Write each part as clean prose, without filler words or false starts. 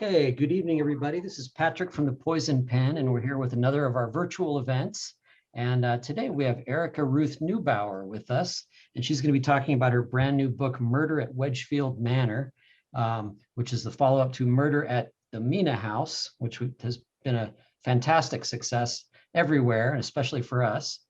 Okay, good evening, everybody. This is Patrick from the Poison Pen, and we're here with another of our virtual events. And today we have Erica Ruth Neubauer with us, and she's going to be talking about her brand new book, Murder at Wedgefield Manor, which is the follow-up to Murder at the Mina House, which has been a fantastic success everywhere, and especially for us.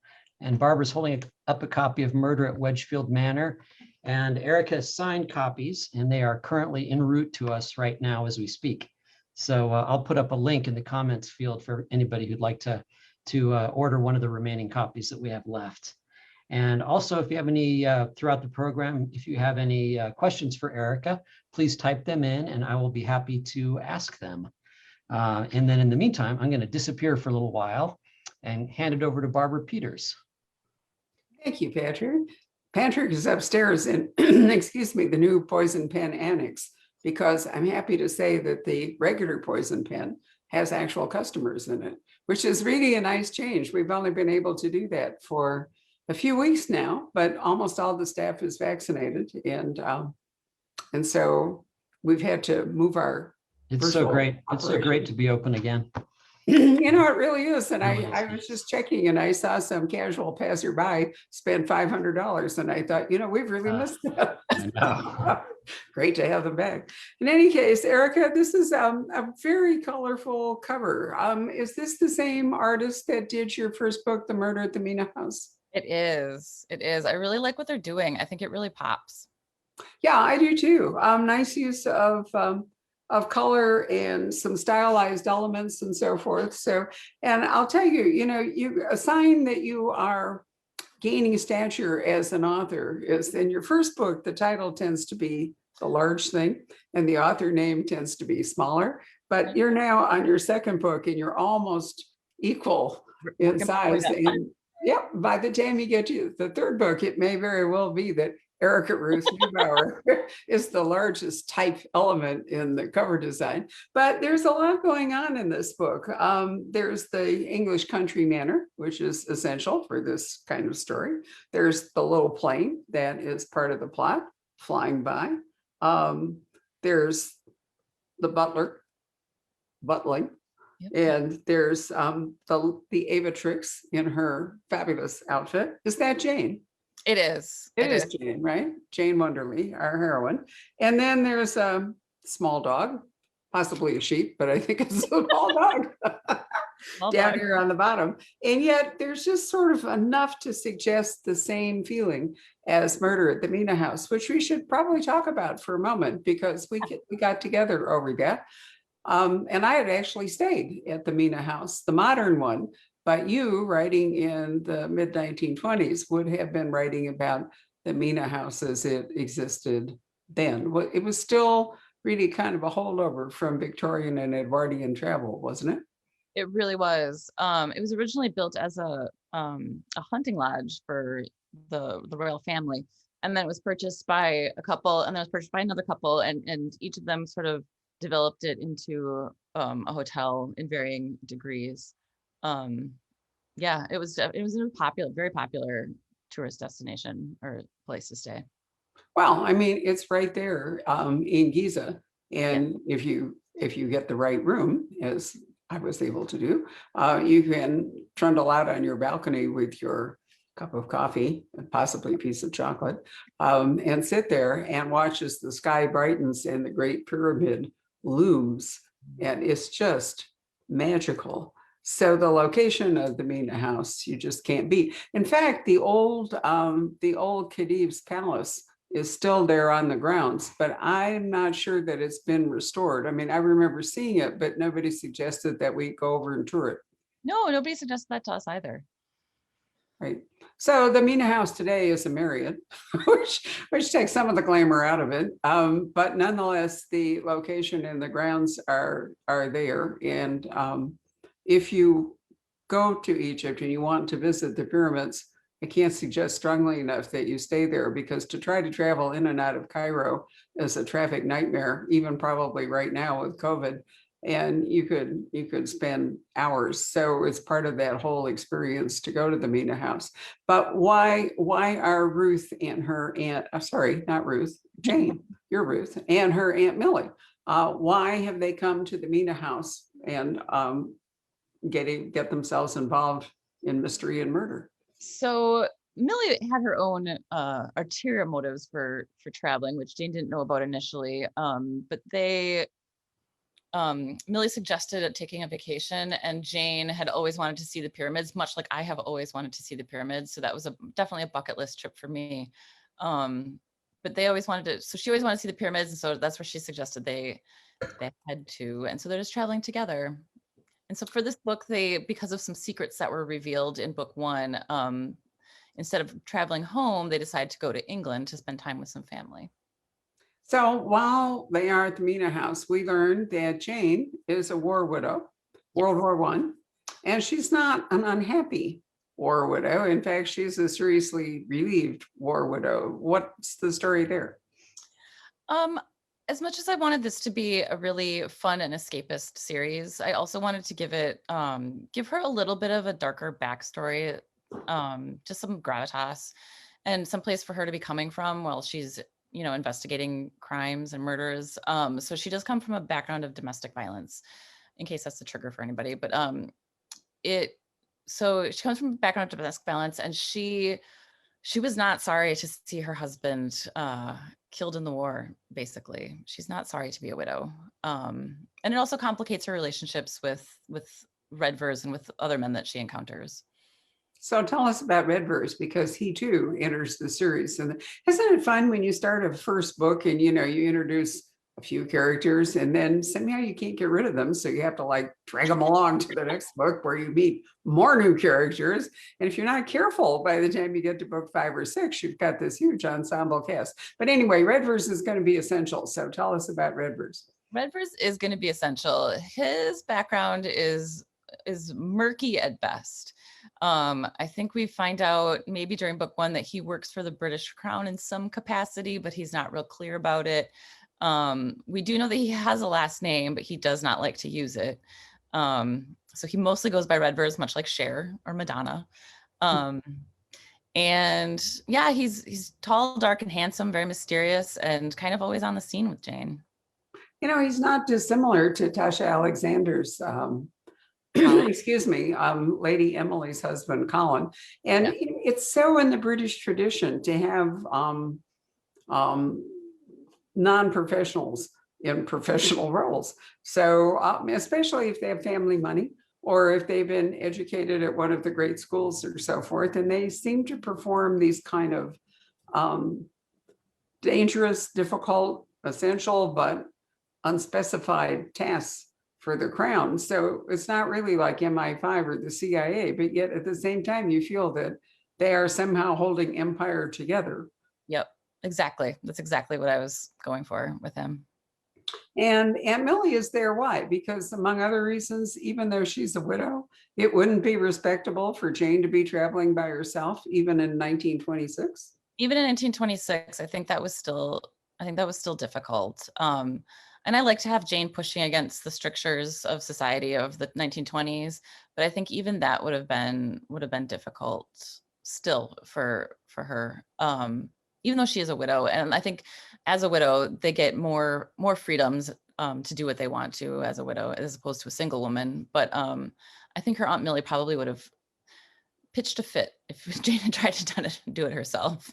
And Barbara's holding up a copy of Murder at Wedgefield Manor, and Erica has signed copies, and they are currently en route to us right now as we speak. So I'll put up a link in the comments field for anybody who'd like to order one of the remaining copies that we have left. And also, if you have any, throughout the program, if you have any questions for Erica, please type them in and I will be happy to ask them. And then in the meantime, I'm going to disappear for a little while and hand it over to Barbara Peters. Thank you, Patrick. Patrick is upstairs in, excuse me, the new Poison Pen Annex, because I'm happy to say that the regular Poison Pen has actual customers in it, which is really a nice change. We've only been able to do that for a few weeks now, but almost all the staff is vaccinated. And so we've had to move our It's so great. It's so great to be open again. You know, it really is. And I was just checking and I saw some casual passerby spend $500. And I thought, you know, we've really missed that. I know. Great to have them back. In any case, Erica, this is a very colorful cover. Is this the same artist that did your first book, The Murder at the Mina House? It is. It is. I really like what they're doing. I think it really pops. Yeah, I do too. Nice use of color and some stylized elements and so forth. So, and I'll tell you, you know, a sign that you are gaining stature as an author is in your first book, the title tends to be the large thing and the author name tends to be smaller, but you're now on your second book and you're almost equal in size. And yeah, by the time you get to the third book, it may very well be that Erica Ruth Neubauer is the largest type element in the cover design, but there's a lot going on in this book. There's the English country manor, which is essential for this kind of story. There's the little plane that is part of the plot flying by. There's the butling. Yep. And there's the Avatrix in her fabulous outfit. Is that Jane? It is. It is Jane, right? Jane Wonderly, our heroine. And then there's a small dog, possibly a sheep, but I think it's a small dog down here on the bottom. And yet there's just sort of enough to suggest the same feeling as Murder at the Mina House, which we should probably talk about for a moment because we got together over that. And I had actually stayed at the Mina House, the modern one. But you, writing in the mid-1920s, would have been writing about the Mina House as it existed then. It was still really kind of a holdover from Victorian and Edwardian travel, wasn't it? It really was. It was originally built as a hunting lodge for the royal family, and then it was purchased by a couple, and then it was purchased by another couple, and each of them sort of developed it into a hotel in varying degrees. Yeah, it was a very popular tourist destination or place to stay. Well, I mean, it's right there in Giza, and yeah. if you get the right room, as I was able to do, you can trundle out on your balcony with your cup of coffee and possibly a piece of chocolate, and sit there and watch as the sky brightens and the Great Pyramid looms, and it's just magical. So the location of the Mina House, you just can't beat. In fact, the old Khedive's palace is still there on the grounds, but I'm not sure that it's been restored. I mean, I remember seeing it, but nobody suggested that we go over and tour it. No, nobody suggested that to us either. Right. So the Mina House today is a Marriott, which takes some of the glamour out of it. But nonetheless, the location and the grounds are there. And if you go to Egypt and you want to visit the pyramids, I can't suggest strongly enough that you stay there, because to try to travel in and out of Cairo is a traffic nightmare, even probably right now with COVID. And you could spend hours. So it's part of that whole experience to go to the Mina House. But why are Ruth and her aunt, sorry, not Ruth, Jane, you're Ruth, and her Aunt Millie Why have they come to the Mina house and get themselves involved in mystery and murder? So Millie had her own ulterior motives for traveling, which Jane didn't know about initially. But Millie suggested taking a vacation, and Jane had always wanted to see the pyramids, much like I have always wanted to see the pyramids. So that was definitely a bucket list trip for me. But they always wanted to, so she always wanted to see the pyramids, and so that's where she suggested they head to, and so they're just traveling together. And so for this book, because of some secrets that were revealed in book one, instead of traveling home, they decided to go to England to spend time with some family. So while they are at the Mina house, we learned that Jane is a war widow, World War One, and she's not an unhappy war widow. In fact, she's a seriously relieved war widow. What's the story there? As much as I wanted this to be a really fun and escapist series, I also wanted to give her a little bit of a darker backstory, just some gravitas and some place for her to be coming from while she's, investigating crimes and murders. So she does come from a background of domestic violence, in case that's the trigger for anybody. But so she comes from a background of domestic violence, and she was not sorry to see her husband killed in the war. Basically, she's not sorry to be a widow, and it also complicates her relationships with Redvers and with other men that she encounters. So tell us about Redvers, because he too enters the series. And isn't it fun when you start a first book and you introduce a few characters and then somehow you can't get rid of them, so you have to drag them along to the next book where you meet more new characters. And if you're not careful, by the time you get to book 5 or 6, you've got this huge ensemble cast. But anyway, Redvers is going to be essential. So tell us about Redvers. Redvers is going to be essential. His background is murky at best. I think we find out maybe during book 1 that he works for the British Crown in some capacity, but he's not real clear about it. We do know that he has a last name, but he does not like to use it. So he mostly goes by Redvers, much like Cher or Madonna. And yeah, he's tall, dark, and handsome, very mysterious, and kind of always on the scene with Jane. He's not dissimilar to Tasha Alexander's excuse me, Lady Emily's husband, Colin. And it's so in the British tradition to have non-professionals in professional roles. So especially if they have family money or if they've been educated at one of the great schools or so forth, and they seem to perform these kind of dangerous, difficult, essential, but unspecified tasks for the crown. So it's not really like MI5 or the CIA, but yet at the same time, you feel that they are somehow holding empire together. Yep, exactly. That's exactly what I was going for with him. And Aunt Millie is there. Why? Because among other reasons, even though she's a widow, it wouldn't be respectable for Jane to be traveling by herself, even in 1926. Even in 1926, I think that was still difficult. And I like to have Jane pushing against the strictures of society of the 1920s, but I think even that would have been difficult still for her, even though she is a widow. And I think as a widow, they get more freedoms to do what they want to as a widow, as opposed to a single woman. But I think her Aunt Millie probably would have pitched a fit if Jane had tried to do it herself.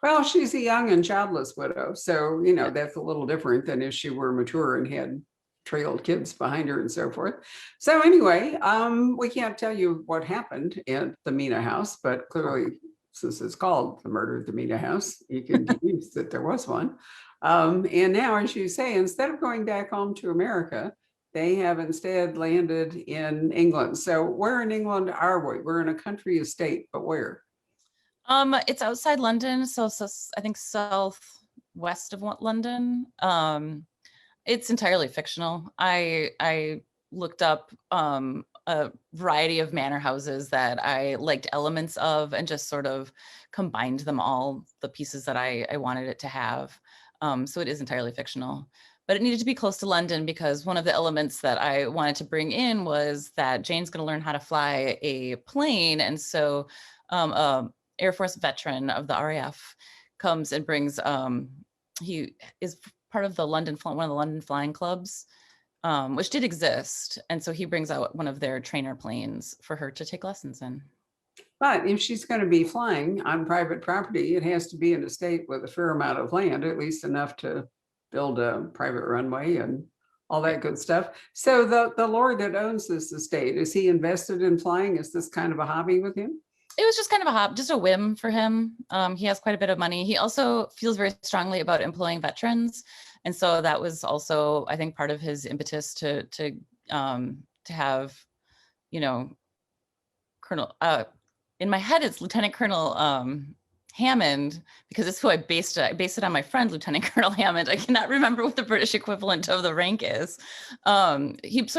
Well, she's a young and childless widow. So, that's a little different than if she were mature and had trailed kids behind her and so forth. So anyway, we can't tell you what happened at the Mina house, but clearly, since it's called The Murder at the Mina House, you can deduce that there was one. And now, as you say, instead of going back home to America, they have instead landed in England. So where in England are we? We're in a country estate, but where? It's outside London, so I think southwest of London. It's entirely fictional. I looked up a variety of manor houses that I liked elements of and just sort of combined them all, the pieces that I wanted it to have. So it is entirely fictional, but it needed to be close to London because one of the elements that I wanted to bring in was that Jane's going to learn how to fly a plane. And so Air Force veteran of the RAF comes and brings, he is part of the one of the London flying clubs, which did exist. And so he brings out one of their trainer planes for her to take lessons in. But if she's going to be flying on private property, it has to be in a state with a fair amount of land, at least enough to build a private runway and all that good stuff. So the lord that owns this estate, is he invested in flying? Is this kind of a hobby with him? It was just kind of just a whim for him. He has quite a bit of money. He also feels very strongly about employing veterans. And so that was also, I think, part of his impetus to have, you know, Colonel, in my head, it's Lieutenant Colonel Hammond, because it's who I based it. I based it on my friend, Lieutenant Colonel Hammond. I cannot remember what the British equivalent of the rank is. So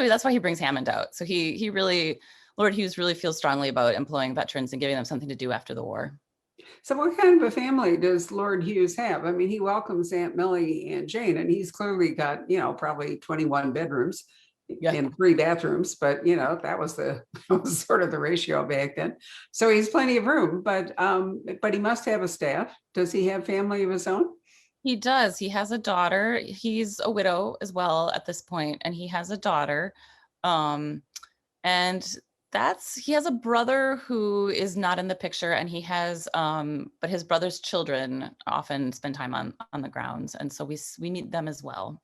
that's why he brings Hammond out. So he really, Lord Hughes really feels strongly about employing veterans and giving them something to do after the war. So what kind of a family does Lord Hughes have? I mean, he welcomes Aunt Millie and Jane, and he's clearly got, you know, probably 21 bedrooms and 3 bathrooms, but you know, that was sort of the ratio back then. So he's plenty of room, but he must have a staff. Does he have family of his own? He does. He has a daughter. He's a widow as well at this point, and he has a daughter. And he has a brother who is not in the picture, and he has, but his brother's children often spend time on the grounds. And so we meet them as well.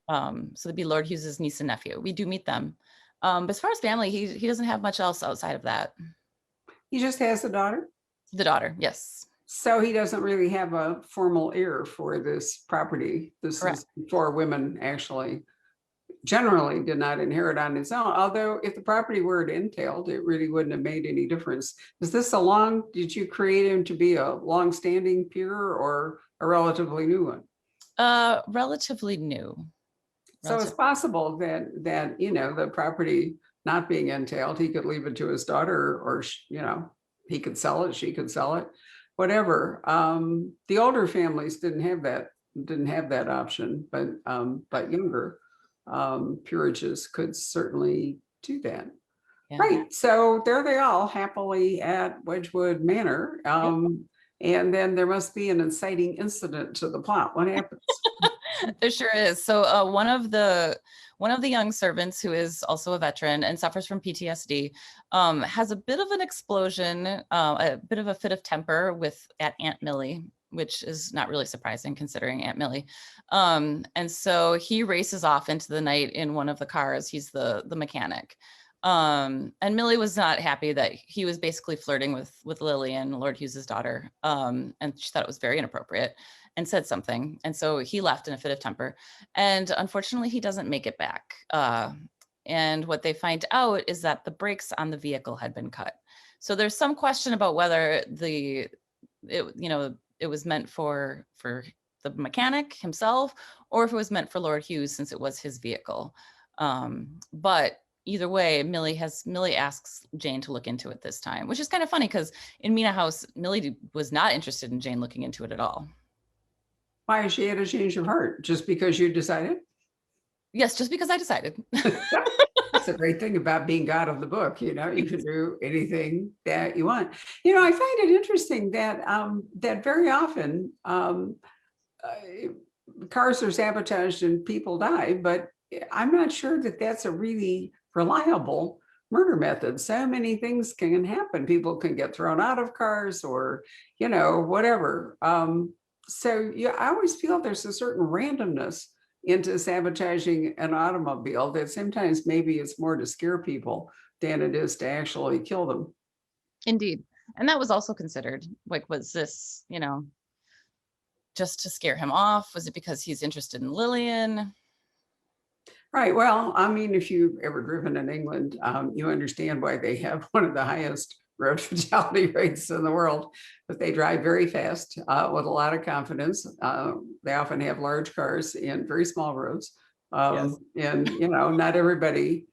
So it'd be Lord Hughes's niece and nephew. We do meet them. But as far as family, he doesn't have much else outside of that. He just has a daughter? The daughter, yes. So he doesn't really have a formal heir for this property. This Correct. is before women actually generally did not inherit on its own. Although if the property were entailed, it really wouldn't have made any difference. Did you create him to be a long-standing peer or a relatively new one? Relatively new. So it's possible that, you know, the property not being entailed, he could leave it to his daughter, or, you know, he could sell it, she could sell it, whatever. The older families didn't have that option, but younger peerages could certainly do that. Yeah. Right. So there they all happily at Wedgewood Manor. And then there must be an inciting incident to the plot. What happens? There sure is. So one of the young servants, who is also a veteran and suffers from PTSD, has a bit of an explosion, a bit of a fit of temper at Aunt Millie, which is not really surprising considering Aunt Millie. And so he races off into the night in one of the cars. He's the mechanic. And Millie was not happy that he was basically flirting with Lillian, Lord Hughes's daughter. And she thought it was very inappropriate and said something. And so he left in a fit of temper. And unfortunately, he doesn't make it back. And what they find out is that the brakes on the vehicle had been cut. So there's some question about whether it was meant for the mechanic himself, or if it was meant for Lord Hughes, since it was his vehicle. But either way, Millie asks Jane to look into it this time, which is kind of funny because in Mina House, Millie was not interested in Jane looking into it at all. Why has she had a change of heart? Just because you decided? Yes, just because I decided. That's a great thing about being God of the book. You know, you can do anything that you want. You know, I find it interesting that that very often cars are sabotaged and people die, but I'm not sure that that's a really reliable murder method. So many things can happen. People can get thrown out of cars, or, you know, whatever. So I always feel there's a certain randomness into sabotaging an automobile that sometimes maybe it's more to scare people than it is to actually kill them. Indeed. And that was also considered. Like, was this, you know, just to scare him off? Was it because he's interested in Lillian? Right. Well, I mean, if you've ever driven in England, you understand why they have one of the highest road fatality rates in the world, but they drive very fast with a lot of confidence. They often have large cars in very small roads. Yes. And, you know, not everybody,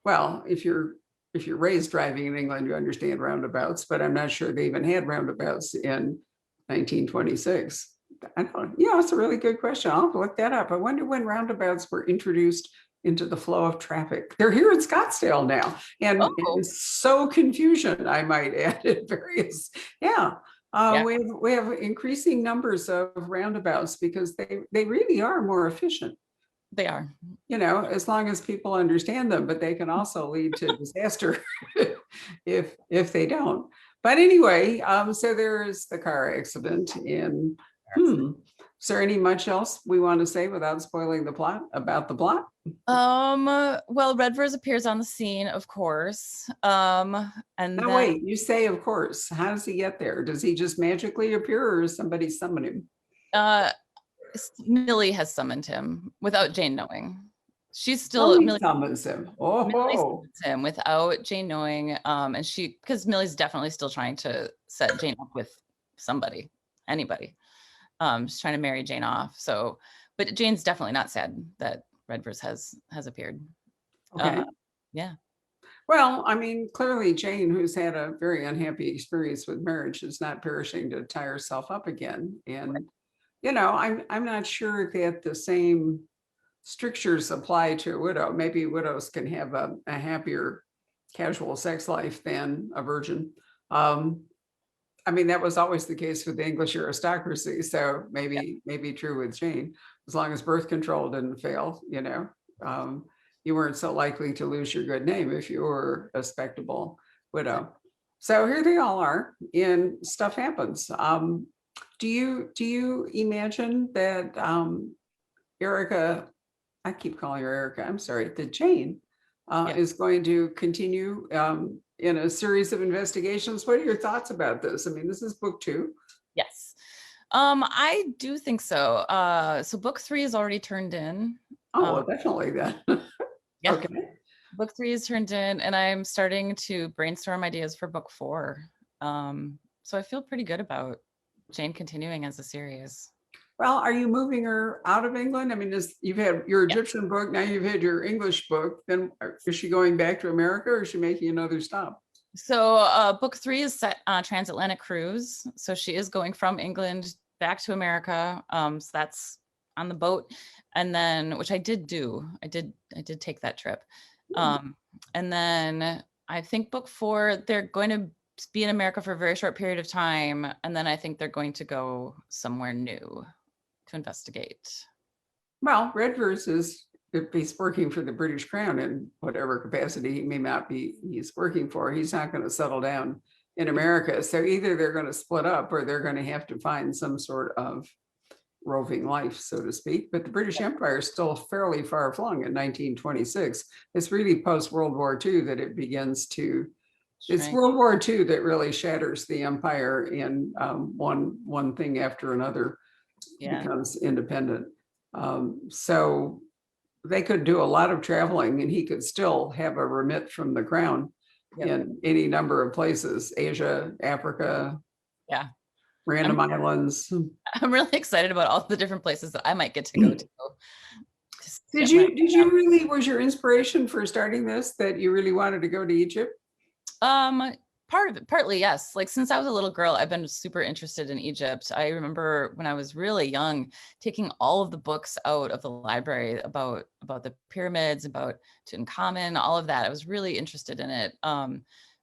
well, if you're raised driving in England, you understand roundabouts, but I'm not sure they even had roundabouts in 1926. I don't, yeah, it's a really good question. I'll have to look that up. I wonder when roundabouts were introduced into the flow of traffic. They're here in Scottsdale now, and so confusion, I might add, at various, yeah. Yeah. We have increasing numbers of roundabouts because they really are more efficient, They are. as long as people understand them, but they can also lead to disaster if they don't. But anyway, so there's the car accident in, is there any much else we want to say without spoiling the plot about the plot? Well, Redvers appears on the scene, of course. And Now, then wait, you say, of course, how does he get there? Does he just magically appear or does somebody summon him? Millie has summoned him without Jane knowing. She's still Somebody Millie, summons him. Millie Oh, summons him without Jane knowing. And because Millie's definitely still trying to set Jane up with somebody, anybody. She's trying to marry Jane off. So, but Jane's definitely not sad that Redvers has appeared. okay. Yeah. Well, I mean, clearly Jane, who's had a very unhappy experience with marriage, is not perishing to tie herself up again. And, I'm not sure that the same strictures apply to a widow. Maybe widows can have a happier casual sex life than a virgin. I mean, that was always the case with the English aristocracy. So maybe true with Jane, as long as birth control didn't fail, you weren't so likely to lose your good name if you were a respectable widow. So here they all are, and stuff happens. Do you imagine that Erica, I keep calling her Erica, I'm sorry, that Jane is going to continue in a series of investigations? What are your thoughts about this? I mean, this is book 2. Yes. I do think so. So book 3 is already turned in. Oh, well, definitely then. Yeah. Okay. Book 3 is turned in, and I'm starting to brainstorm ideas for book 4. So I feel pretty good about Jane continuing as a series. Well, are you moving her out of England? I mean, you've had your Egyptian book, now you've had your English book. Then is she going back to America, or is she making another stop? So book 3 is set on a transatlantic cruise. So she is going from England back to America. So that's on the boat. And then, which I did do. I did take that trip. And then I think book 4, they're going to be in America for a very short period of time. And then I think they're going to go somewhere new to investigate. Well, Redvers is, if he's working for the British Crown in whatever capacity he may not be, he's working for, he's not going to settle down in America. So either they're going to split up or they're going to have to find some sort of roving life, so to speak. But the British Empire is still fairly far flung in 1926. It's really post World War II that it begins to, it's World War II that really shatters the empire, and one thing after another becomes independent. So they could do a lot of traveling, and he could still have a remit from the crown in any number of places: Asia, Africa, random islands. I'm really excited about all the different places that I might get to go to. Did you really, was your inspiration for starting this that you really wanted to go to Egypt? Partly, yes. Like, since I was a little girl, I've been super interested in Egypt. I remember when I was really young, taking all of the books out of the library about the pyramids, about Tutankhamun, all of that. I was really interested in it.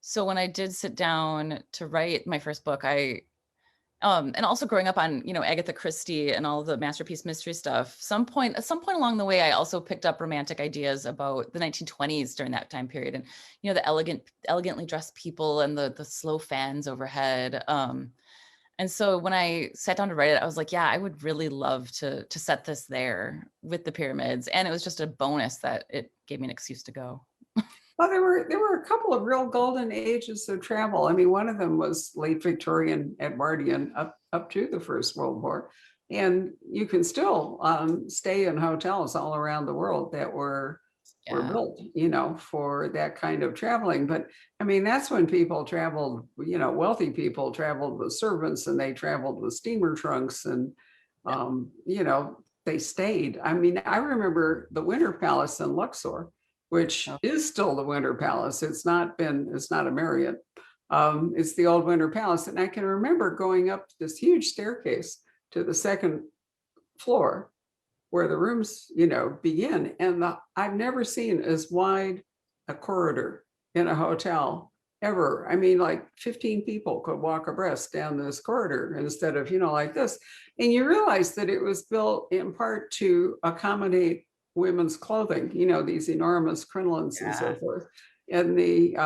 So when I did sit down to write my first book, and also growing up on, Agatha Christie and all the masterpiece mystery stuff, at some point along the way, I also picked up romantic ideas about the 1920s during that time period. And, the elegantly dressed people and the slow fans overhead. And so when I sat down to write it, I was like, yeah, I would really love to set this there with the pyramids. And it was just a bonus that it gave me an excuse to go. Well, there were a couple of real golden ages of travel. I mean, one of them was late Victorian, Edwardian, up to the First World War, and you can still stay in hotels all around the world that were built, for that kind of traveling. But I mean, that's when people traveled. Wealthy people traveled with servants, and they traveled with steamer trunks, and they stayed. I mean, I remember the Winter Palace in Luxor, which is still the Winter Palace. It's not a Marriott. It's the old Winter Palace. And I can remember going up this huge staircase to the second floor where the rooms, begin. And I've never seen as wide a corridor in a hotel ever. I mean, like 15 people could walk abreast down this corridor instead of, like this. And you realize that it was built in part to accommodate women's clothing, these enormous crinolines and so Yeah. forth in the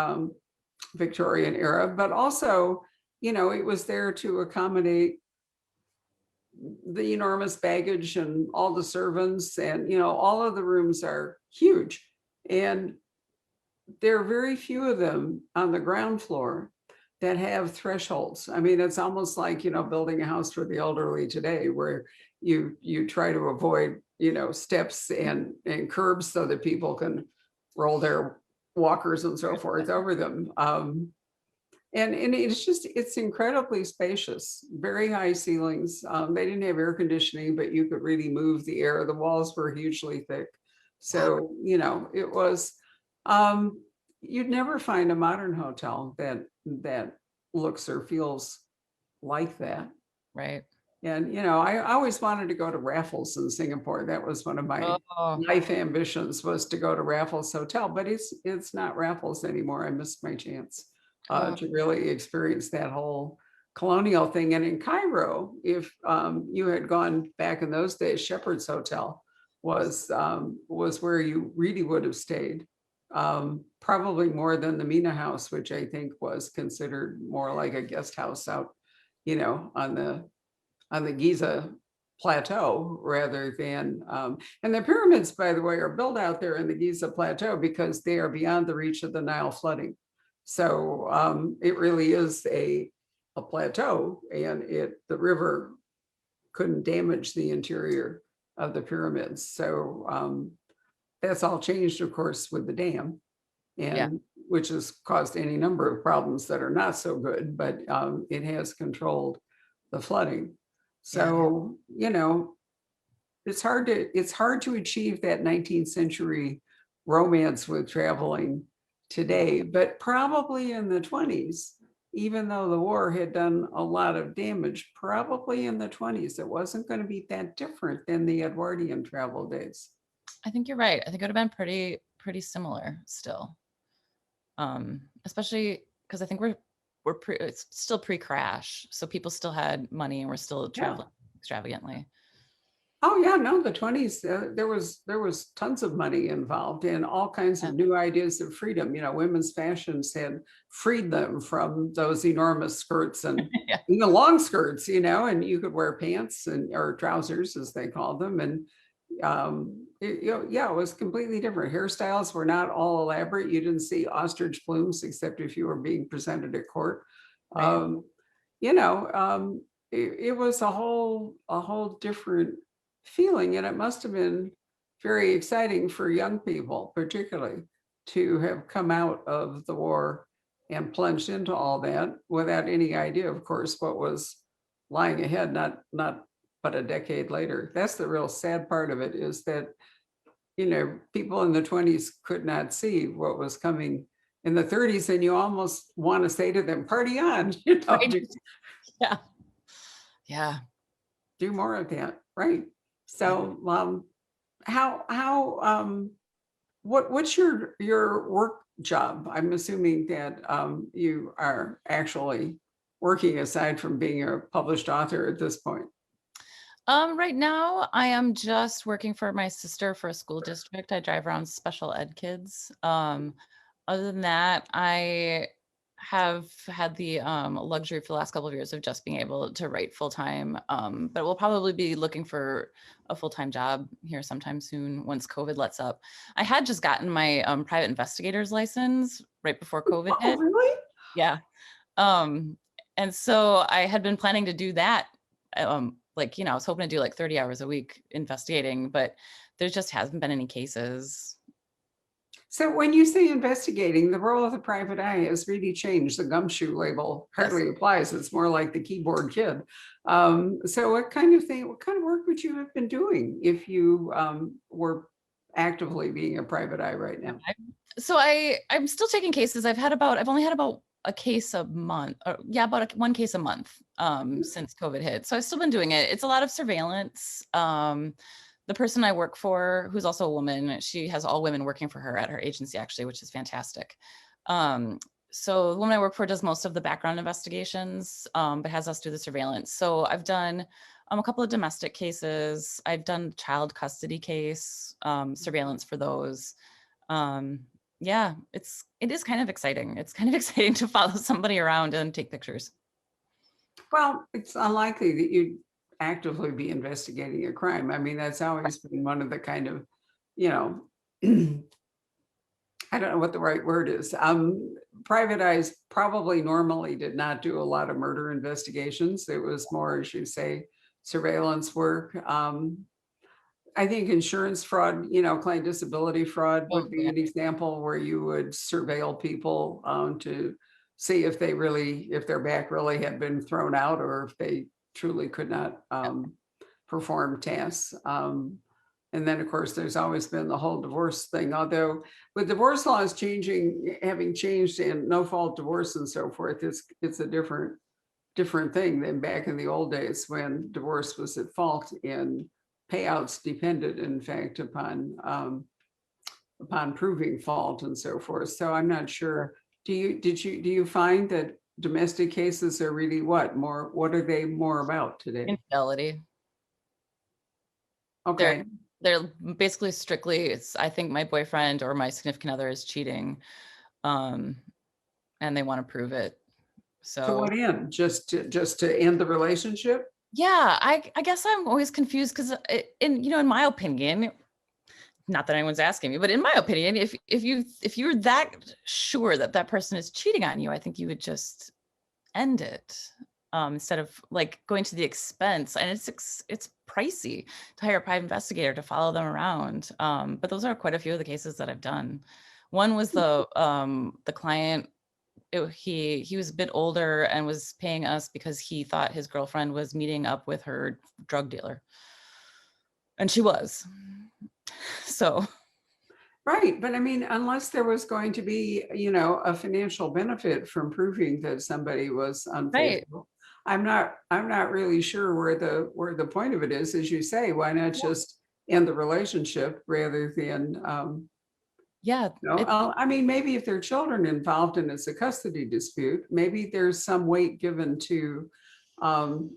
Victorian era, but also, it was there to accommodate the enormous baggage and all the servants, and all of the rooms are huge, and there are very few of them on the ground floor that have thresholds. I mean, it's almost like, building a house for the elderly today, where you try to avoid, steps and curbs so that people can roll their walkers and so forth over them. And it's incredibly spacious, very high ceilings. They didn't have air conditioning, but you could really move the air. The walls were hugely thick. So, it was, you'd never find a modern hotel that looks or feels like that. Right. And, I always wanted to go to Raffles in Singapore. That was one of my Oh, life ambitions, was to go to Raffles Hotel, but it's not Raffles anymore. I missed my chance oh, to really experience that whole colonial thing. And in Cairo, if you had gone back in those days, Shepherd's Hotel was where you really would have stayed. Probably more than the Mina House, which I think was considered more like a guest house out, on the Giza plateau, rather than, and the pyramids, by the way, are built out there in the Giza plateau because they are beyond the reach of the Nile flooding. So it really is a plateau, and the river couldn't damage the interior of the pyramids. So that's all changed, of course, with the dam, yeah. and which has caused any number of problems that are not so good, but it has controlled the flooding. So, it's hard to achieve that 19th century romance with traveling today, but probably in the 20s, even though the war had done a lot of damage, probably in the 20s, it wasn't going to be that different than the Edwardian travel days. I think you're right. I think it would have been pretty similar still. Especially because I think it's still pre-crash, so people still had money and were still traveling extravagantly. Oh yeah, no, the 20s, there was tons of money involved in all kinds of new ideas of freedom. Women's fashions had freed them from those enormous skirts and Yeah. even long skirts, and you could wear pants or trousers, as they called them. And it was completely different. Hairstyles were not all elaborate. You didn't see ostrich plumes except if you were being presented at court. Right. It was a whole different feeling, and it must have been very exciting for young people, particularly, to have come out of the war and plunged into all that without any idea, of course, what was lying ahead, not but a decade later. That's the real sad part of it, is that people in the 20s could not see what was coming in the 30s, and you almost want to say to them, party on, Right. Yeah. Yeah. do more of that, right? So what's your work job? I'm assuming that you are actually working aside from being a published author at this point. Right now I am just working for my sister for a school district. I drive around special ed kids. Other than that, I have had the luxury for the last couple of years of just being able to write full time. But we'll probably be looking for a full-time job here sometime soon once COVID lets up. I had just gotten my private investigator's license right before COVID Oh, hit. really? Yeah. And so I had been planning to do that. I was hoping to do like 30 hours a week investigating, but there just hasn't been any cases. So when you say investigating, the role of the private eye has really changed. The gumshoe label hardly applies. It's more like the keyboard kid. So what kind of work would you have been doing if you were actively being a private eye right now? So I'm still taking cases. I've only had about a case a month, one case a month since COVID hit. So I've still been doing it. It's a lot of surveillance. The person I work for, who's also a woman, she has all women working for her at her agency, actually, which is fantastic. So the woman I work for does most of the background investigations, but has us do the surveillance. So I've done a couple of domestic cases. I've done child custody case, surveillance for those. Yeah, it is kind of exciting. It's kind of exciting to follow somebody around and take pictures. Well, it's unlikely that you'd actively be investigating a crime. I mean, that's always been one of the kind of, you know, I don't know what the right word is. Private eyes probably normally did not do a lot of murder investigations. It was more, as you say, surveillance work. I think insurance fraud, client disability fraud Oh, would be yeah. an example where you would surveil people to see if their back really had been thrown out or if they truly could not perform tasks. And then, of course, there's always been the whole divorce thing, although with divorce laws having changed and no fault divorce and so forth, it's a different thing than back in the old days when divorce was at fault and payouts depended, in fact, upon proving fault and so forth. So I'm not sure. Do you find that domestic cases are really what are they more about today? Infidelity. Okay. They're basically strictly, I think my boyfriend or my significant other is cheating, and they want to prove it. To So what end? Just to end the relationship? yeah, I guess I'm always confused because in my opinion, not that anyone's asking me, but in my opinion, if you're that sure that that person is cheating on you, I think you would just end it, instead of like going to the expense. And it's pricey to hire a private investigator to follow them around. But those are quite a few of the cases that I've done. One was the client. He was a bit older and was paying us because he thought his girlfriend was meeting up with her drug dealer, and she was. So Right, but I mean, unless there was going to be, a financial benefit from proving that somebody was right. unfaithful, I'm not really sure where the point of it is. As you say, why not just end the relationship rather than, Yeah, I mean, maybe if there are children involved and it's a custody dispute, maybe there's some weight given um,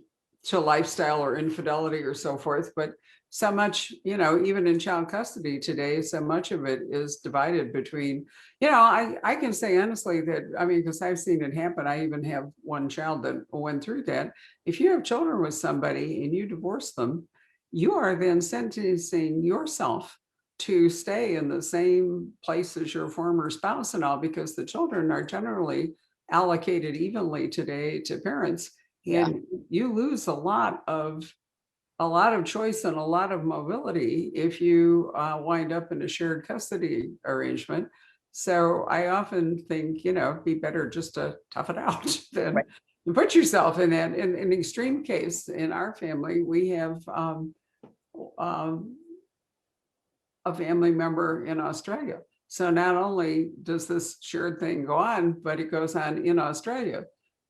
to lifestyle or infidelity or so forth. But so much, even in child custody today, so much of it is divided between, I can say honestly that, I mean, because I've seen it happen. I even have one child that went through that. If you have children with somebody and you divorce them, you are then sentencing yourself to stay in the same place as your former spouse and all, because the children are generally allocated evenly today to parents. yeah, And you lose a lot of choice and a lot of mobility if you wind up in a shared custody arrangement. So I often think, it'd be better just to tough it out than right. put yourself in that. In an extreme case in our family, we have a family member in Australia. So not only does this shared thing go on, but it goes on in Australia.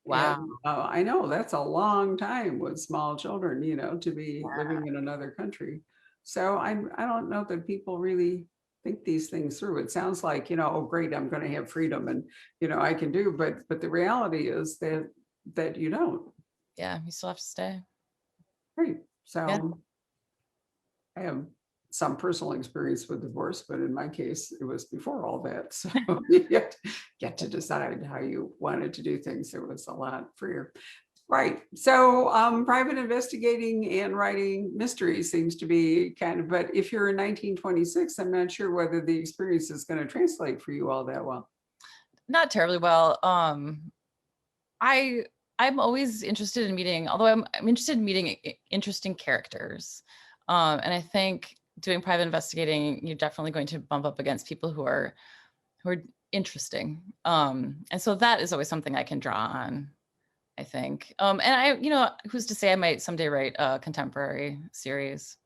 Wow. And I know that's a long time with small children, to be living in another country. So I don't know that people really think these things through. It sounds like, oh great, I'm going to have freedom and I can do, but the reality is that you don't. Yeah, you still have to stay. Right. Yeah. So I have some personal experience with divorce, but in my case, it was before all that. So you get to decide how you wanted to do things. It was a lot freer. Right. So private investigating and writing mystery seems to be kind of, but if you're in 1926, I'm not sure whether the experience is going to translate for you all that well. Not terribly well. I'm always interested in meeting, although I'm interested in meeting interesting characters. And I think doing private investigating, you're definitely going to bump up against people who are interesting. And so that is always something I can draw on, I think. And who's to say I might someday write a contemporary series.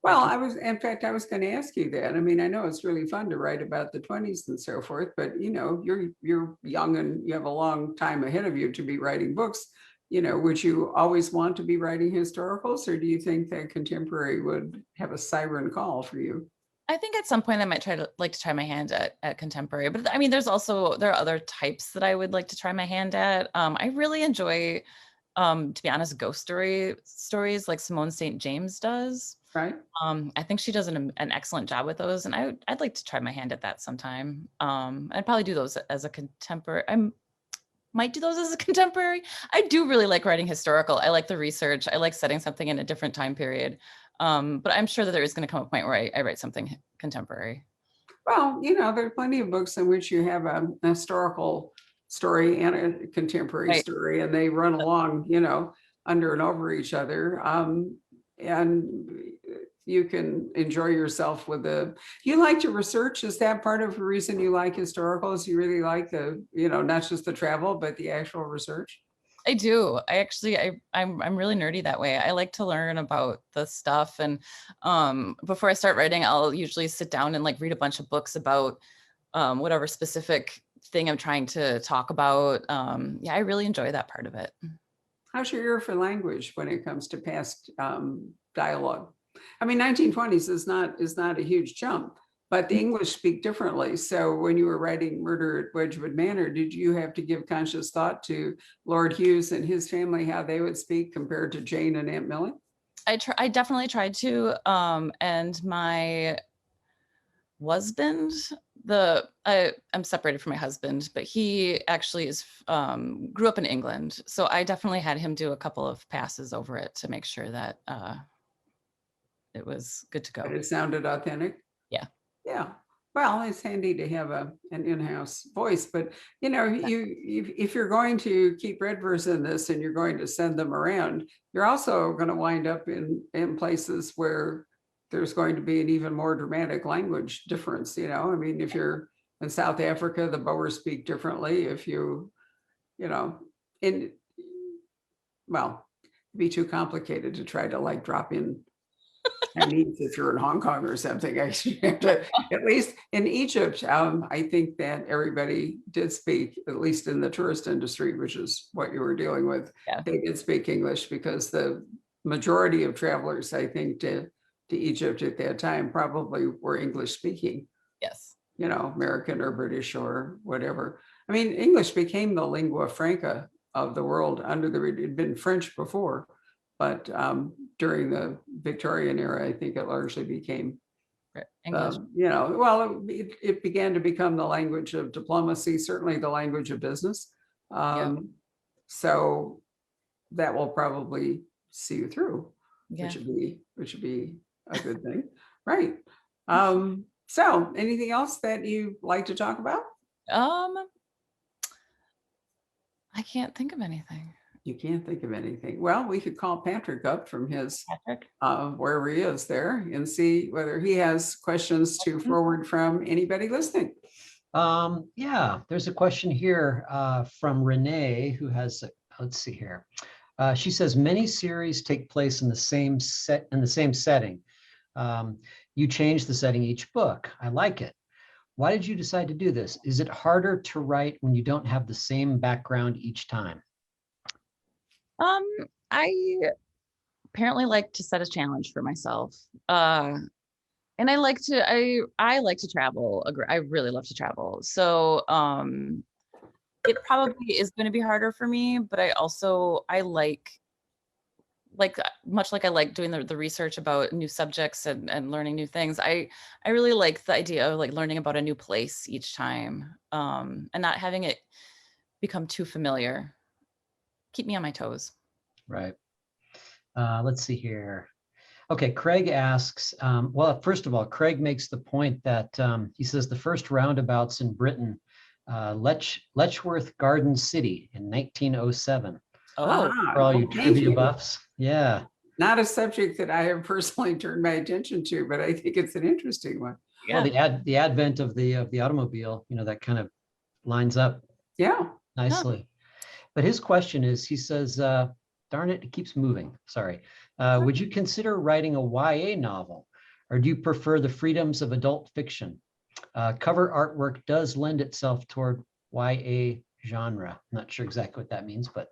Well, I was going to ask you that. I mean, I know it's really fun to write about the 20s and so forth, but you're young and you have a long time ahead of you to be writing books. Would you always want to be writing historicals, or do you think that contemporary would have a siren call for you? I think at some point I might try my hand at contemporary, but I mean, there are other types that I would like to try my hand at. I really enjoy, to be honest, ghost stories like Simone St. James does. Right. I think she does an excellent job with those, and I'd like to try my hand at that sometime. I'd probably do those as a contemporary. I might do those as a contemporary. I do really like writing historical. I like the research. I like setting something in a different time period. But I'm sure that there is going to come a point where I write something contemporary. Well, there are plenty of books in which you have a historical story and a contemporary Right. story, and they run along, under and over each other. And you can enjoy yourself with you like to research. Is that part of the reason you like historicals? You really like not just the travel, but the actual research? I do. I'm really nerdy that way. I like to learn about the stuff, and before I start writing, I'll usually sit down and like read a bunch of books about whatever specific thing I'm trying to talk about. Yeah, I really enjoy that part of it. How's your ear for language when it comes to past dialogue? I mean, 1920s is not a huge jump, but the English speak differently. So when you were writing Murder at Wedgewood Manor, did you have to give conscious thought to Lord Hughes and his family, how they would speak compared to Jane and Aunt Millie? I definitely tried to. And my husband, I'm separated from my husband, but he actually grew up in England. So I definitely had him do a couple of passes over it to make sure that it was good to go. But it sounded authentic. Yeah. Yeah. Well, it's handy to have an in-house voice, but if you're going to keep Redvers in this and you're going to send them around, you're also going to wind up in places where there's going to be an even more dramatic language difference. I mean, if you're in South Africa, the Boers speak differently. If well, it'd be too complicated to try to like drop in Chinese if you're in Hong Kong or something. Actually, at least in Egypt, I think that everybody did speak, at least in the tourist industry, which is what you were dealing with. Yeah. They did speak English because the majority of travelers, I think, to Egypt at that time probably were English speaking. Yes. American or British or whatever. I mean, English became the lingua franca of the world it had been French before. But during the Victorian era, I think it largely became English. It began to become the language of diplomacy, certainly the language of business. So that will probably see you through, which would be a good thing, right? So anything else that you like to talk about? I can't think of anything. You can't think of anything. Well, we could call Patrick up from his wherever he is there and see whether he has questions to forward from anybody listening. Yeah, there's a question here from Renee who has, let's see here. She says many series take place in the same setting. You change the setting each book. I like it. Why did you decide to do this? Is it harder to write when you don't have the same background each time? I apparently like to set a challenge for myself. And I like to travel. I really love to travel. So it probably is going to be harder for me, but I like much like I like doing the research about new subjects and learning new things. I really like the idea of like learning about a new place each time, and not having it become too familiar. Keep me on my toes. Right. Let's see here. Okay, Craig asks, well, first of all, Craig makes the point that he says the first roundabouts in Britain, Letchworth Garden City in 1907. Oh, for all you trivia buffs. Yeah. Not a subject that I have personally turned my attention to, but I think it's an interesting one. Yeah. Well, the advent of the automobile, that kind of lines up. Yeah. Nicely. Yeah. But his question is, he says, darn it keeps moving. Sorry. Would you consider writing a YA novel, or do you prefer the freedoms of adult fiction? Cover artwork does lend itself toward YA genre. I'm not sure exactly what that means, but.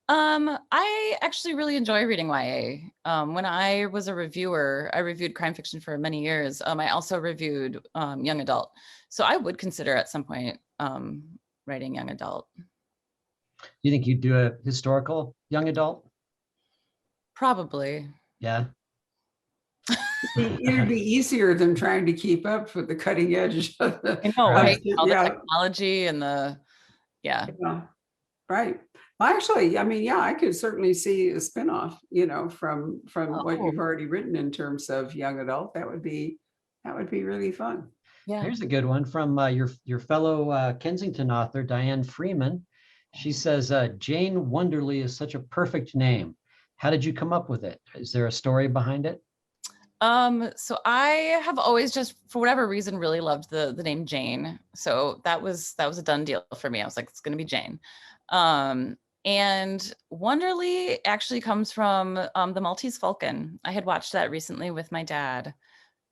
I actually really enjoy reading YA. When I was a reviewer, I reviewed crime fiction for many years. I also reviewed young adult. So I would consider at some point writing young adult. You think you'd do a historical young adult? Probably. Yeah. It'd be easier than trying to keep up with the cutting edge. I know, Right. right? All the Yeah. technology and yeah. Yeah, right. Well, actually, I mean, yeah, I could certainly see a spinoff, from what Oh, you've already written in terms of young adult. That would be really fun. yeah. Here's a good one from your fellow Kensington author, Diane Freeman. She says, Jane Wonderly is such a perfect name. How did you come up with it? Is there a story behind it? So I have always just, for whatever reason, really loved the name Jane. So that was a done deal for me. I was like, it's going to be Jane. And Wonderly actually comes from the Maltese Falcon. I had watched that recently with my dad,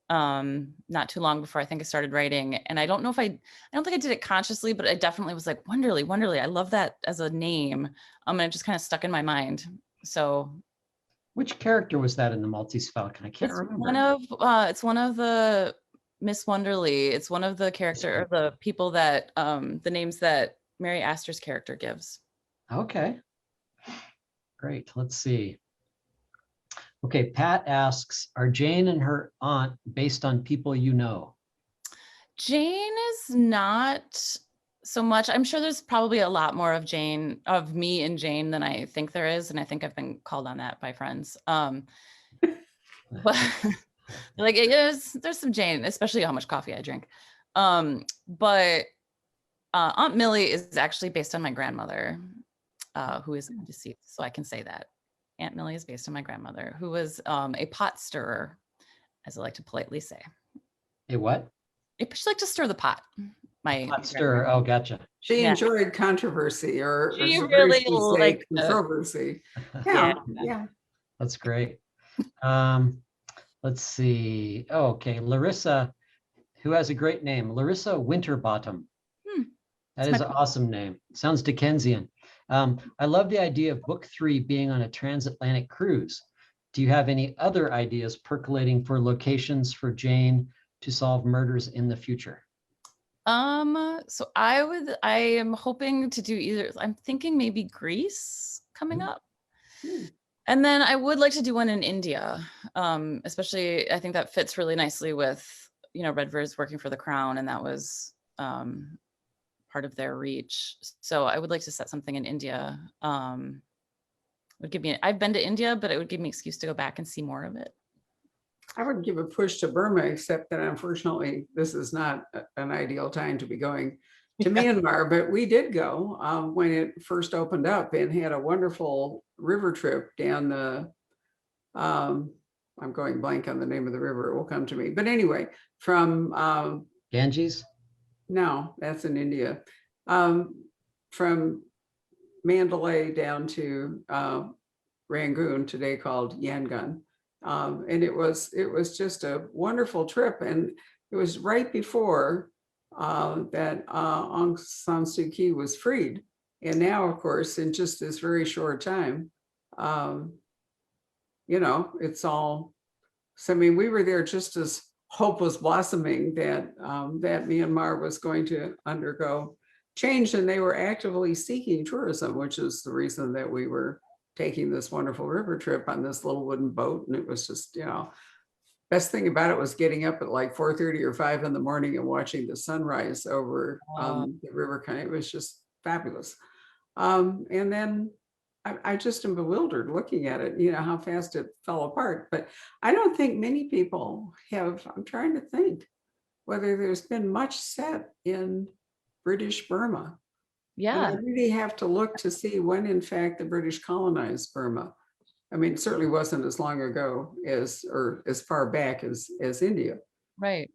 not too long before I think I started writing. And I don't think I did it consciously, but I definitely was like, Wonderly. I love that as a name. And it just kind of stuck in my mind. So Which character was that in the Maltese Falcon? I can't remember. it's one of the Miss Wonderly. It's one of the character or the people that the names that Mary Astor's character gives. Okay. Great. Let's see. Okay, Pat asks, are Jane and her aunt based on people you know? Jane is not so much. I'm sure there's probably a lot more of me and Jane than I think there is. And I think I've been called on that by friends. But like there's some Jane, especially how much coffee I drink. But Aunt Millie is actually based on my grandmother, who is deceased. So I can say that. Aunt Millie is based on my grandmother, who was a pot stirrer, as I like to politely say. A what? She liked to stir the pot. Pot stirrer. Oh, gotcha. She enjoyed controversy, or She as really say, liked controversy. Yeah. Yeah. That's great. Let's see. Oh, okay. Larissa, who has a great name, Larissa Winterbottom. That is an awesome name. Sounds Dickensian. I love the idea of book 3 being on a transatlantic cruise. Do you have any other ideas percolating for locations for Jane to solve murders in the future? So I am hoping to do either. I'm thinking maybe Greece coming up. And then I would like to do one in India. Especially I think that fits really nicely with, Redvers working for the Crown, and that was part of their reach. So I would like to set something in India. I've been to India, but it would give me an excuse to go back and see more of it. I would give a push to Burma, except that unfortunately, this is not an ideal time to be going to Myanmar, but we did go when it first opened up and had a wonderful river trip down the, I'm going blank on the name of the river, it will come to me. But anyway, from Ganges? No, that's in India. From Mandalay down to Rangoon, today called Yangon. And it was just a wonderful trip. And it was right before that Aung San Suu Kyi was freed. And now, of course, in just this very short time, it's all, so I mean, we were there just as hope was blossoming that that Myanmar was going to undergo change, and they were actively seeking tourism, which is the reason that we were taking this wonderful river trip on this little wooden boat. And it was just, best thing about it was getting up at like 4:30 or 5 in the morning and watching the sunrise over the river. It was just fabulous. And then I just am bewildered looking at it, how fast it fell apart. But I don't think many people have, I'm trying to think whether there's been much set in British Burma. Yeah. And I really have to look to see when, in fact, the British colonized Burma. I mean, it certainly wasn't as long ago or as far back as India. Right.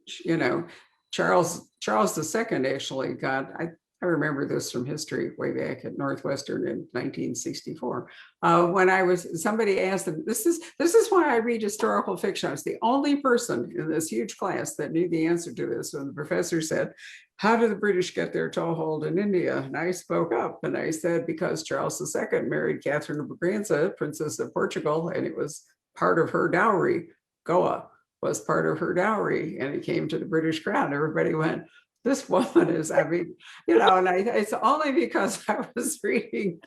Charles II actually got, I I remember this from history way back at Northwestern in 1964. When somebody asked them, this is why I read historical fiction. I was the only person in this huge class that knew the answer to this. When the professor said, how did the British get their toehold in India? And I spoke up and I said, because Charles II married Catherine of Braganza, Princess of Portugal, and it was part of her dowry. Goa was part of her dowry, and it came to the British crown. Everybody went, this woman is, I mean, and it's only because I was reading,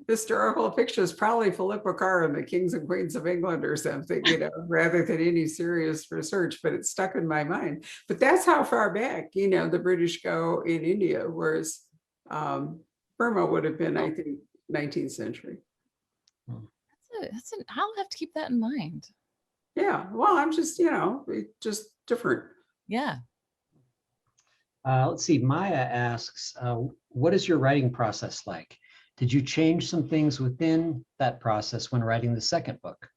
historical fictions, probably Philippa Carr and the Kings and Queens of England or something, rather than any serious research, but it stuck in my mind. But that's how far back, the British go in India, whereas Burma would have been, I think, 19th century. I'll have to keep that in mind. Yeah, well, I'm just, just different. Yeah. Let's see, Maya asks, what is your writing process like? Did you change some things within that process when writing the second book?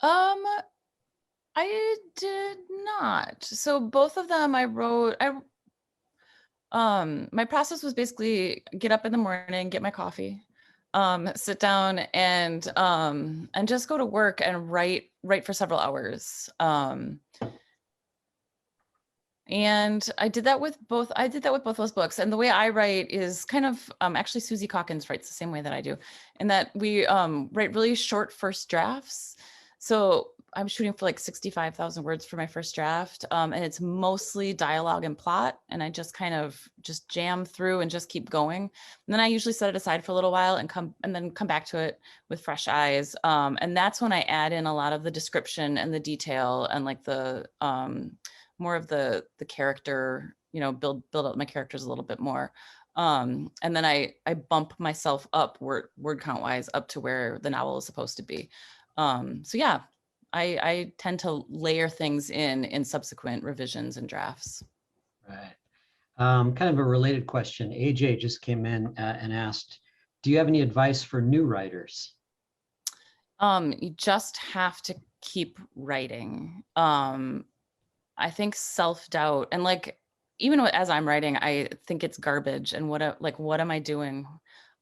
I did not. So both of them I wrote, my process was basically get up in the morning, get my coffee, sit down and just go to work and write for several hours. And I did that with both those books. And the way I write is kind of, actually Susie Calkins writes the same way that I do, in that we write really short first drafts. So I'm shooting for like 65,000 words for my first draft. And it's mostly dialogue and plot. And I just kind of just jam through and just keep going. And then I usually set it aside for a little while and then come back to it with fresh eyes. And that's when I add in a lot of the description and the detail and like the, more of the character, build up my characters a little bit more. And then I bump myself up word count wise up to where the novel is supposed to be. So yeah, I tend to layer things in subsequent revisions and drafts. Right. Kind of a related question. AJ just came in and asked, do you have any advice for new writers? You just have to keep writing. I think self-doubt and like, even as I'm writing, I think it's garbage and what am I doing?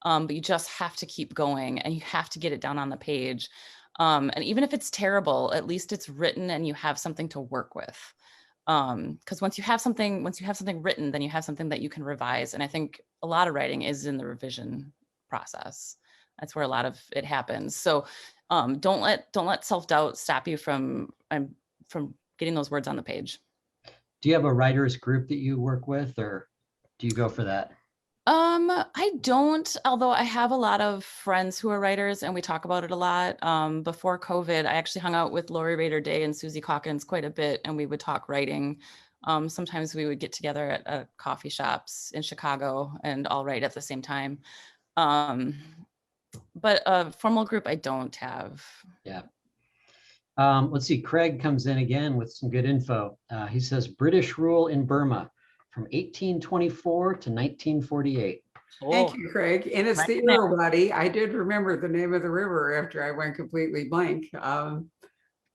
But you just have to keep going and you have to get it down on the page. And even if it's terrible, at least it's written and you have something to work with. Because once you have something written, then you have something that you can revise. And I think a lot of writing is in the revision process. That's where a lot of it happens. So don't let self-doubt stop you from getting those words on the page. Do you have a writers group that you work with, or do you go for that? I don't, although I have a lot of friends who are writers and we talk about it a lot. Before COVID, I actually hung out with Lori Rader Day and Susie Calkins quite a bit and we would talk writing. Sometimes we would get together at coffee shops in Chicago and all write at the same time. But a formal group I don't have. Yeah. Let's see, Craig comes in again with some good info. He says, British rule in Burma from 1824 to 1948. Thank you, Craig. And it's the Irrawaddy. I did remember the name of the river after I went completely blank. I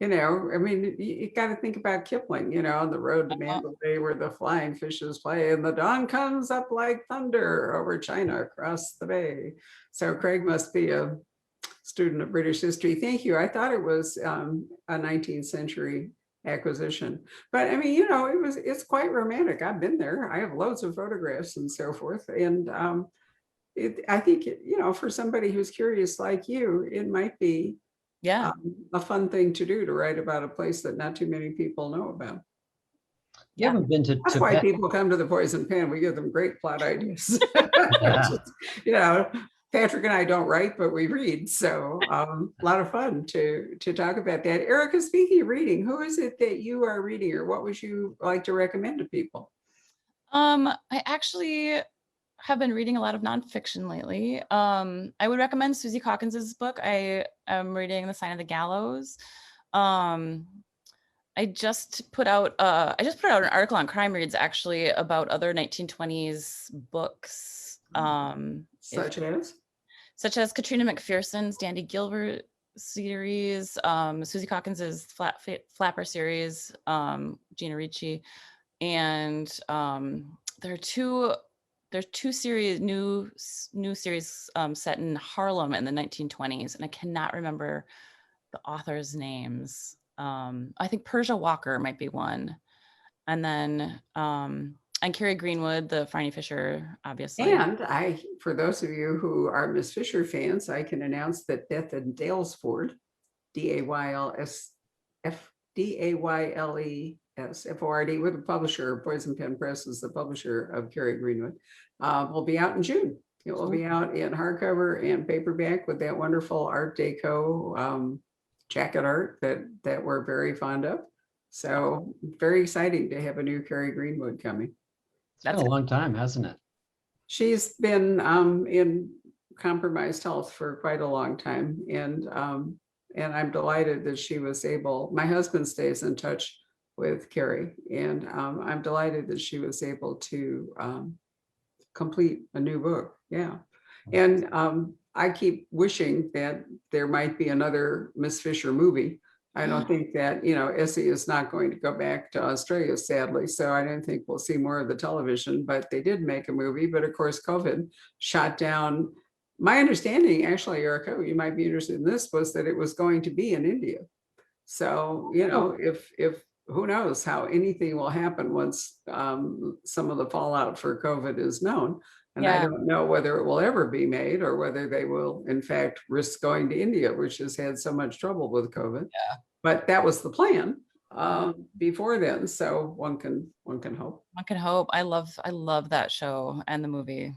mean, you got to think about Kipling, on the road to Mandalay where the flying fishes play and the dawn comes up like thunder over China across the bay. So Craig must be a student of British history. Thank you. I thought it was a 19th century acquisition, but I mean, it's quite romantic. I've been there. I have loads of photographs and so forth. And I think, for somebody who's curious like you, it might be a fun thing to do, to write about a place that not too many people know about. You haven't been to That's why people come to the Poison Pen. We give them great plot ideas. Patrick and I don't write, but we read. So a lot of fun to talk about that. Erica, speaking of reading, who is it that you are reading, or what would you like to recommend to people? I actually have been reading a lot of nonfiction lately. I would recommend Susie Calkins's book. I am reading The Sign of the Gallows. I just put out an article on Crime Reads actually about other 1920s books. Such as Katrina McPherson's Dandy Gilbert series, Susie Calkins's Flapper series, Gina Ricci, and there are two there's two series, new series set in Harlem in the 1920s, and I cannot remember the authors' names. I think Persia Walker might be one, and then and Carrie Greenwood, the Phryne Fisher, obviously. And for those of you who are Miss Fisher fans, I can announce that Death in Dalesford, Daylesford, with the publisher, Poison Pen Press is the publisher of Carrie Greenwood, will be out in June. It will be out in hardcover and paperback with that wonderful Art Deco jacket art that we're very fond of. So very exciting to have a new Carrie Greenwood coming. It's been a long time, hasn't it? She's been in compromised health for quite a long time, and I'm delighted that she was able. My husband stays in touch with Carrie, and I'm delighted that she was able to complete a new book. Yeah, and I keep wishing that there might be another Miss Fisher movie. I don't think that, Essie is not going to go back to Australia, sadly. So I don't think we'll see more of the television, but they did make a movie. But of course, COVID shot down. My understanding, actually, Erica, you might be interested in this, was that it was going to be in India. So, if who knows how anything will happen once some of the fallout for COVID is known. And I don't know whether it will ever be made or whether they will, in fact, risk going to India, which has had so much trouble with COVID. Yeah. But that was the plan before then. So one can hope. One can hope. I love that show and the movie.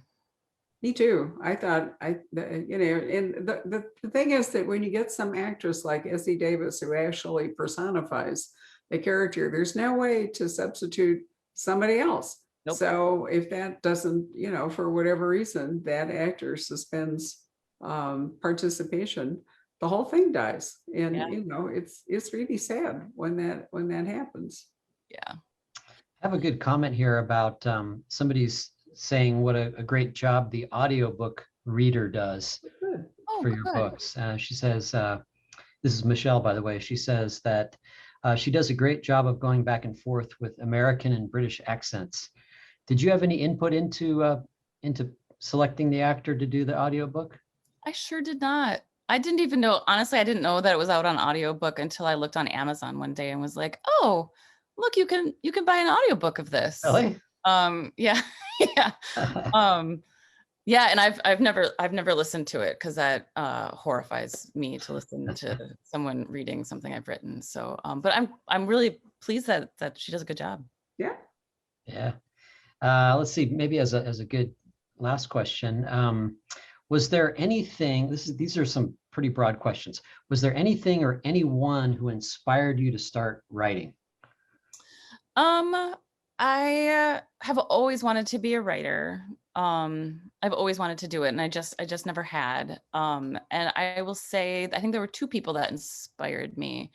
Me too. I thought and the thing is that when you get some actress like Essie Davis who actually personifies the character, there's no way to substitute somebody else. Nope. So if that doesn't, for whatever reason, that actor suspends participation, the whole thing dies. And it's really sad when that happens. Yeah. I have a good comment here about somebody's saying what a great job the audiobook reader does for your books. She says, this is Michelle, by the way, she says that she does a great job of going back and forth with American and British accents. Did you have any input into selecting the actor to do the audiobook? I sure did not. I didn't even know, honestly, I didn't know that it was out on audiobook until I looked on Amazon one day and was like, oh, look, you can buy an audiobook of this. Really? Yeah. Yeah. Yeah, and I've never listened to it because that horrifies me to listen to someone reading something I've written. So but I'm really pleased that she does a good job. Yeah. Yeah. Let's see, maybe as a good last question, was there anything, these are some pretty broad questions. Was there anything or anyone who inspired you to start writing? I have always wanted to be a writer. I've always wanted to do it, and I just never had. And I will say, I think there were two people that inspired me.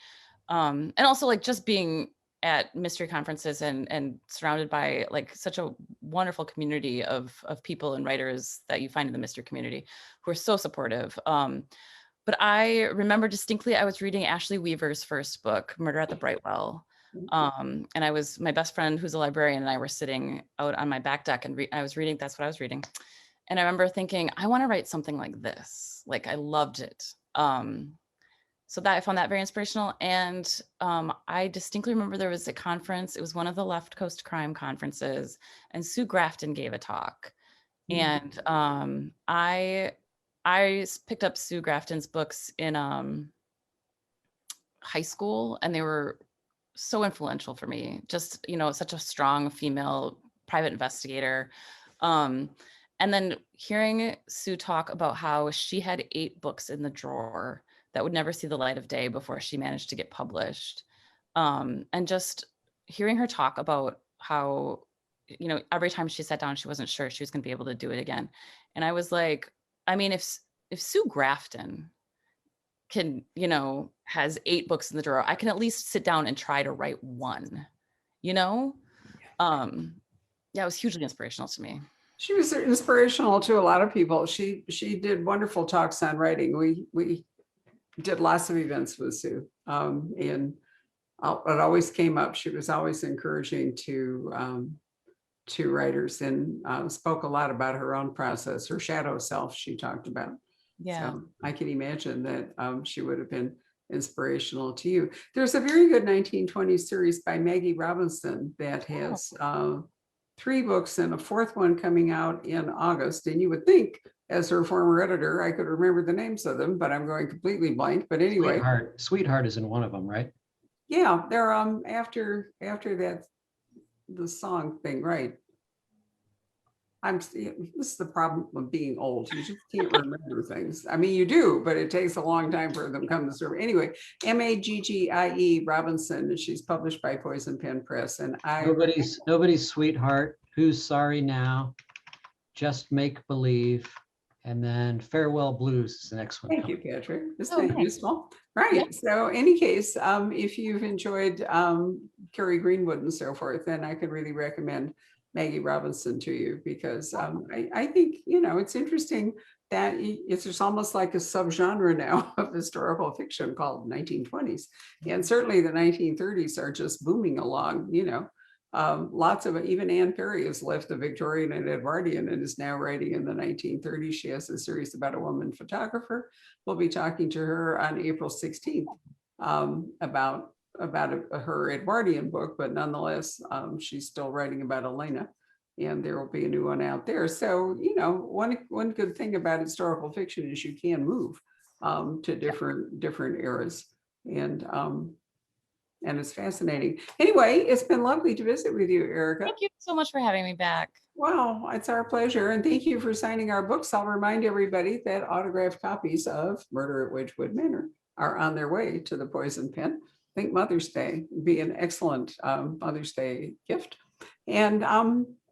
And also like just being at mystery conferences and surrounded by like such a wonderful community of people and writers that you find in the mystery community who are so supportive. But I remember distinctly, I was reading Ashley Weaver's first book, Murder at the Brightwell. And my best friend who's a librarian and I were sitting out on my back deck and I was reading, that's what I was reading. And I remember thinking, I want to write something like this. Like I loved it. So that I found that very inspirational. And I distinctly remember there was a conference. It was one of the Left Coast crime conferences, and Sue Grafton gave a talk. And I picked up Sue Grafton's books in high school, and they were so influential for me. Just, such a strong female private investigator. And then hearing Sue talk about how she had 8 books in the drawer that would never see the light of day before she managed to get published. And just hearing her talk about how, every time she sat down, she wasn't sure she was going to be able to do it again. And I was like, I mean, if Sue Grafton can, has 8 books in the drawer, I can at least sit down and try to write one, Yeah, it was hugely inspirational to me. She was inspirational to a lot of people. She did wonderful talks on writing. We did lots of events with Sue, and it always came up. She was always encouraging to two writers, and spoke a lot about her own process, her shadow self she talked about. Yeah. So I can imagine that she would have been inspirational to you. There's a very good 1920s series by Maggie Robinson that has 3 books and a 4th one coming out in August. And you would think, as her former editor, I could remember the names of them, but I'm going completely blank. But anyway, Sweetheart is in one of them, right? yeah, they're after that, the song thing, right? This is the problem of being old. You just can't remember things. I mean, you do, but it takes a long time for them to come to survey. Anyway, Maggie Robinson, and she's published by Poison Pen Press. And Nobody's Sweetheart, Who's Sorry Now, Just Make Believe, and then Farewell Blues is the next one. Thank you, Patrick. Isn't that nice. useful? Right. Yeah. So any case, if you've enjoyed Carrie Greenwood and so forth, then I could really recommend Maggie Robinson to you, because I think, it's interesting that it's just almost like a subgenre now of historical fiction called 1920s. And certainly the 1930s are just booming along, lots of, even Anne Perry has left the Victorian and Edwardian and is now writing in the 1930s. She has a series about a woman photographer. We'll be talking to her on April 16th about her Edwardian book, but nonetheless, she's still writing about Elena, and there will be a new one out there. So, one good thing about historical fiction is you can move to different eras, and it's fascinating. Anyway, it's been lovely to visit with you, Erica. Thank you so much for having me back. Well, it's our pleasure, and thank you for signing our books. I'll remind everybody that autographed copies of Murder at Wedgewood Manor are on their way to the Poison Pen. I think Mother's Day would be an excellent Mother's Day gift. And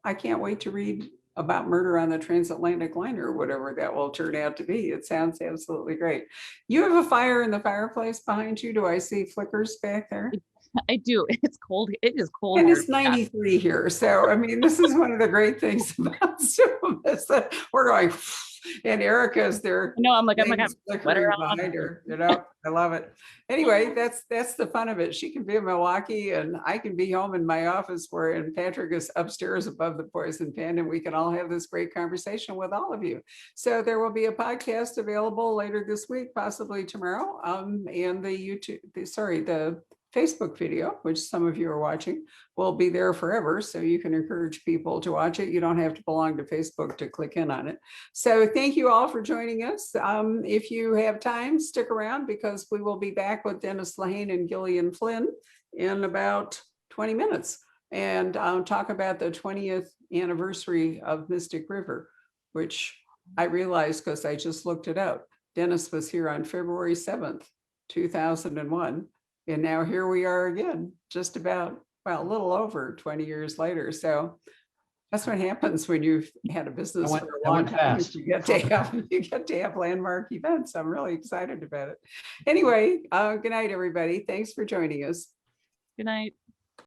I can't wait to read about Murder on the Transatlantic Liner, whatever that will turn out to be. It sounds absolutely great. You have a fire in the fireplace behind you. Do I see flickers back there? I do. It's cold. It is cold. And here. it's 93 here. So, I mean, this is one of the great things about Zoom is that we're going, and Erica's there. No, I'm like, I'm flickering behind her. I love it. Anyway, that's the fun of it. She can be in Milwaukee and I can be home in my office and Patrick is upstairs above the Poison Pen, and we can all have this great conversation with all of you. So there will be a podcast available later this week, possibly tomorrow. And the Facebook video, which some of you are watching, will be there forever. So you can encourage people to watch it. You don't have to belong to Facebook to click in on it. So thank you all for joining us. If you have time, stick around, because we will be back with Dennis Lehane and Gillian Flynn in about 20 minutes and talk about the 20th anniversary of Mystic River, which I realized because I just looked it up. Dennis was here on February 7th, 2001. And now here we are again, just about, a little over 20 years later. So that's what happens when you've had a business for a long time. You get to have landmark events. I'm really excited about it. Anyway, good night, everybody. Thanks for joining us. Good night.